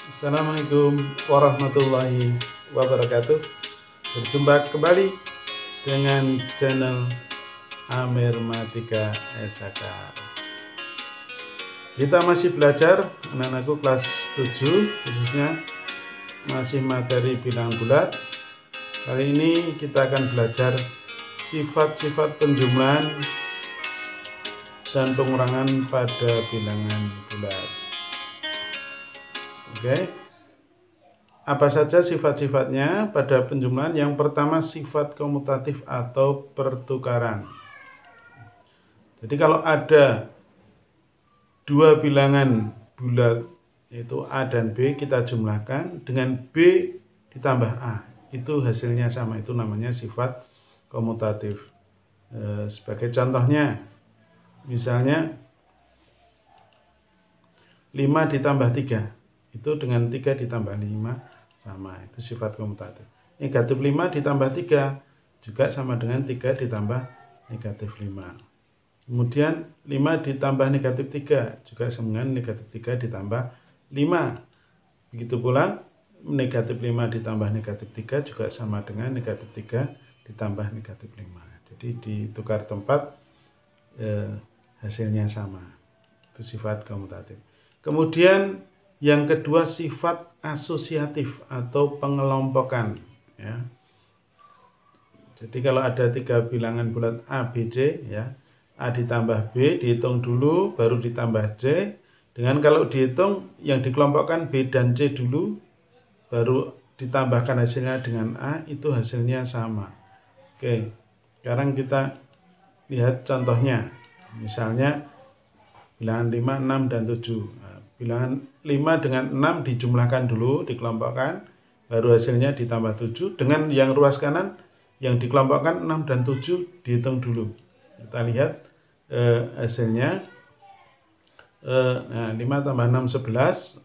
Assalamualaikum warahmatullahi wabarakatuh. Berjumpa kembali dengan channel Amirmatika SHK. Kita masih belajar, anak-anakku kelas 7 khususnya masih materi bilangan bulat. Kali ini kita akan belajar sifat-sifat penjumlahan dan pengurangan pada bilangan bulat. Oke, apa saja sifat-sifatnya pada penjumlahan? Yang pertama, sifat komutatif atau pertukaran. Jadi kalau ada dua bilangan bulat, yaitu A dan B, kita jumlahkan dengan B ditambah A, itu hasilnya sama, itu namanya sifat komutatif. Sebagai contohnya, misalnya 5 ditambah 3, itu dengan 3 ditambah 5 sama, itu sifat komutatif. Negatif 5 ditambah 3 juga sama dengan 3 ditambah negatif 5. Kemudian 5 ditambah negatif 3 juga sama dengan negatif 3 ditambah 5. Begitu pula negatif 5 ditambah negatif 3 juga sama dengan negatif 3 ditambah negatif 5. Jadi ditukar tempat, hasilnya sama. Itu sifat komutatif. Kemudian yang kedua, sifat asosiatif atau pengelompokan, ya. Jadi kalau ada 3 bilangan bulat A, B, C, ya, A ditambah B dihitung dulu, baru ditambah C. Dengan kalau dihitung yang dikelompokkan B dan C dulu, baru ditambahkan hasilnya dengan A, itu hasilnya sama. Oke, sekarang kita lihat contohnya. Misalnya bilangan 5, 6, dan 7. Bilangan 5 dengan 6 dijumlahkan dulu, dikelompokkan, baru hasilnya ditambah 7. Dengan yang ruas kanan, yang dikelompokkan 6 dan 7 dihitung dulu. Kita lihat hasilnya. 5 tambah 6, 11.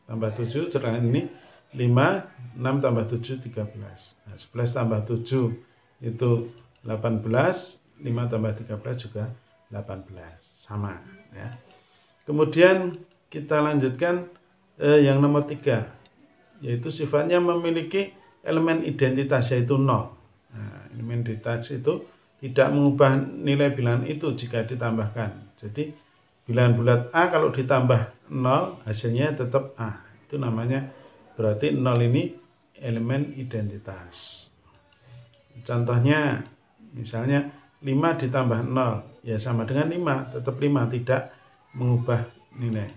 Tambah 7, sedangkan ini 5, 6 tambah 7, 13. 11 tambah 7 itu 18, 5 tambah 13 juga 18. Sama, ya. Kemudian kita lanjutkan yang nomor 3, yaitu sifatnya memiliki elemen identitas, yaitu 0. Nah, elemen identitas itu tidak mengubah nilai bilangan itu jika ditambahkan. Jadi bilangan bulat A kalau ditambah 0 hasilnya tetap A. Itu namanya berarti 0 ini elemen identitas. Contohnya misalnya 5 ditambah 0 ya sama dengan 5, tetap 5, tidak mengubah nilai.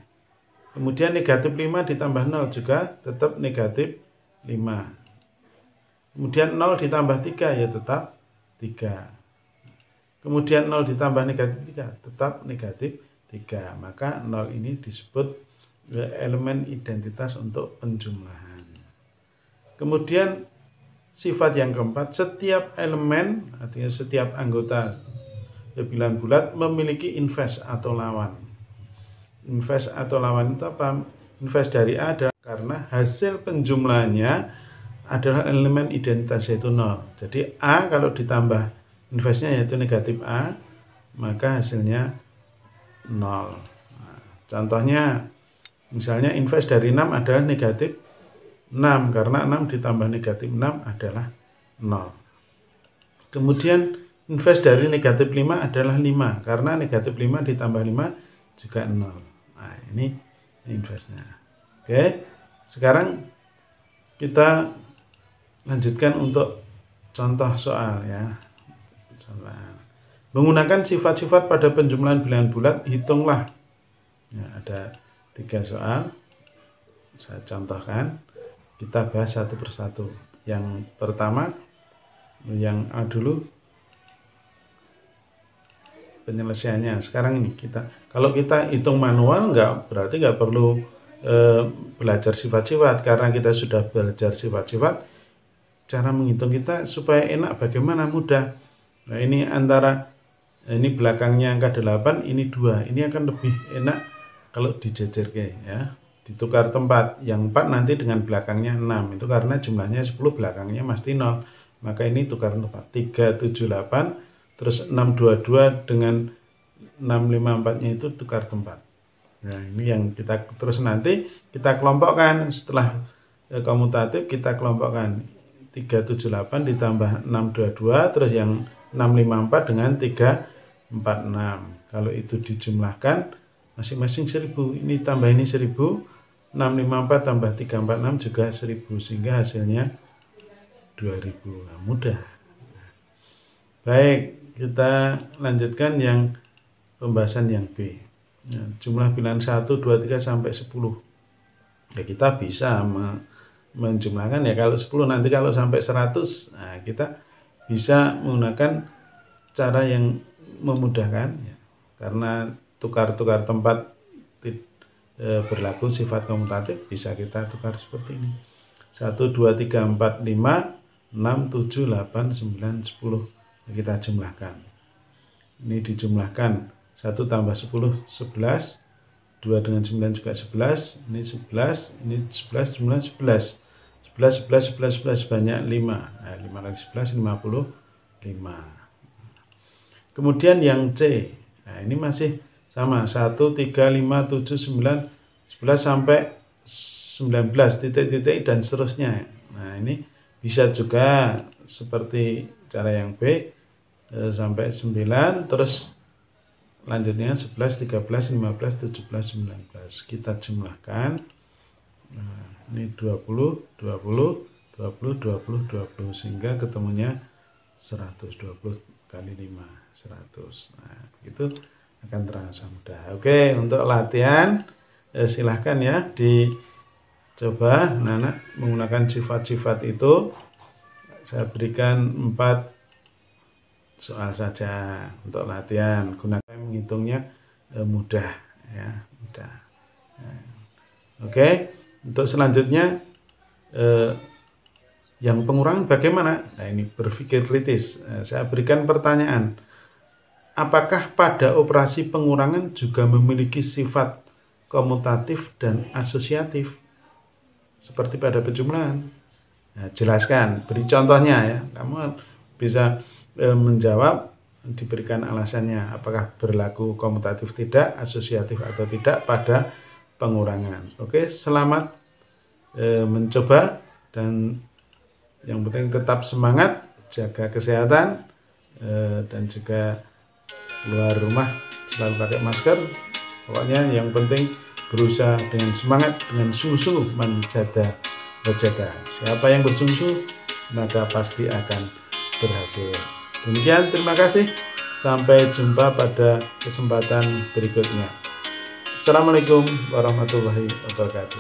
Kemudian negatif 5 ditambah 0 juga tetap negatif 5. Kemudian 0 ditambah 3 ya tetap 3. Kemudian 0 ditambah negatif 3 tetap negatif 3. Maka 0 ini disebut elemen identitas untuk penjumlahan. Kemudian sifat yang keempat, setiap elemen, artinya setiap anggota bilangan bulat memiliki inverse atau lawan. Inverse atau lawan itu apa? Inverse dari A adalah karena hasil penjumlahannya adalah elemen identitas, yaitu 0. Jadi A kalau ditambah inverse-nya yaitu negatif A, maka hasilnya 0. Nah, contohnya misalnya inverse dari 6 adalah negatif 6, karena 6 ditambah negatif 6 adalah 0. Kemudian inverse dari negatif 5 adalah 5, karena negatif 5 ditambah 5 juga 0. Nah, ini inverse-nya. Oke, sekarang kita lanjutkan untuk contoh soal, ya. Menggunakan sifat-sifat pada penjumlahan bilangan bulat, hitunglah. Ya, ada 3 soal. Saya contohkan. Kita bahas satu persatu. Yang pertama, yang A dulu, penyelesaiannya. Sekarang ini kalau kita hitung manual berarti nggak perlu belajar sifat-sifat, karena kita sudah belajar sifat-sifat. Cara menghitung kita supaya enak bagaimana? Mudah. Nah, ini ini belakangnya angka 8, ini 2. Ini akan lebih enak kalau dijejerkan, ya. Ditukar tempat. Yang 4 nanti dengan belakangnya 6. Itu karena jumlahnya 10, belakangnya mesti 0. Maka ini tukar tempat. 3, 7, 8. Terus 6, 2, 2 dengan 6, 5, 4-nya itu tukar tempat. Nah, ini yang kita terus nanti kita kelompokkan setelah komutatif, kita kelompokkan 378 ditambah 622 terus yang 654 dengan 346. Kalau itu dijumlahkan masing-masing 1000. Ini tambah ini 1000, 654 tambah 346 juga 1000 sehingga hasilnya 2000. Nah, mudah. Baik, kita lanjutkan yang pembahasan yang B. Nah, jumlah bilangan 1, 2, 3 sampai 10. Ya kita bisa menjumlahkan ya kalau 10, nanti kalau sampai 100, nah kita bisa menggunakan cara yang memudahkan ya. Karena tukar-tukar tempat berlaku sifat komutatif, bisa kita tukar seperti ini. 1, 2, 3, 4, 5, 6, 7, 8, 9, 10. Kita jumlahkan. Ini dijumlahkan 1 tambah 10, 11. 2 dengan 9 juga 11. Ini 11, ini 11, 9, 11. 11, 11, 11, 11 banyak 5. Nah, 5 kali 11, 55. Kemudian yang C. Nah, ini masih sama, 1, 3, 5, 7, 9, 11 sampai 19, titik-titik dan seterusnya. Nah, ini bisa juga seperti cara yang B, sampai 9, terus lanjutnya 11, 13, 15, 17, 19. Kita jumlahkan. Nah, ini 20, 20, 20, 20, 20, sehingga ketemunya 120 kali 5, 100. Nah, itu akan terasa mudah. Oke, untuk latihan silahkan ya dicoba anak-anak menggunakan sifat-sifat itu. Saya berikan 4 soal saja untuk latihan, gunakan menghitungnya mudah ya, mudah. Nah, oke, untuk selanjutnya yang pengurangan bagaimana? Nah, ini berpikir kritis. Saya berikan pertanyaan. Apakah pada operasi pengurangan juga memiliki sifat komutatif dan asosiatif seperti pada penjumlahan? Nah, jelaskan, beri contohnya ya. Kamu bisa menjawab, diberikan alasannya apakah berlaku komutatif tidak, asosiatif atau tidak pada pengurangan. Oke, selamat mencoba dan yang penting tetap semangat, jaga kesehatan dan juga keluar rumah selalu pakai masker. Pokoknya yang penting berusaha dengan semangat, dengan sungguh-sungguh menjaga. Siapa yang bersungguh-sungguh maka pasti akan berhasil. Demikian, terima kasih. Sampai jumpa pada kesempatan berikutnya. Assalamualaikum warahmatullahi wabarakatuh.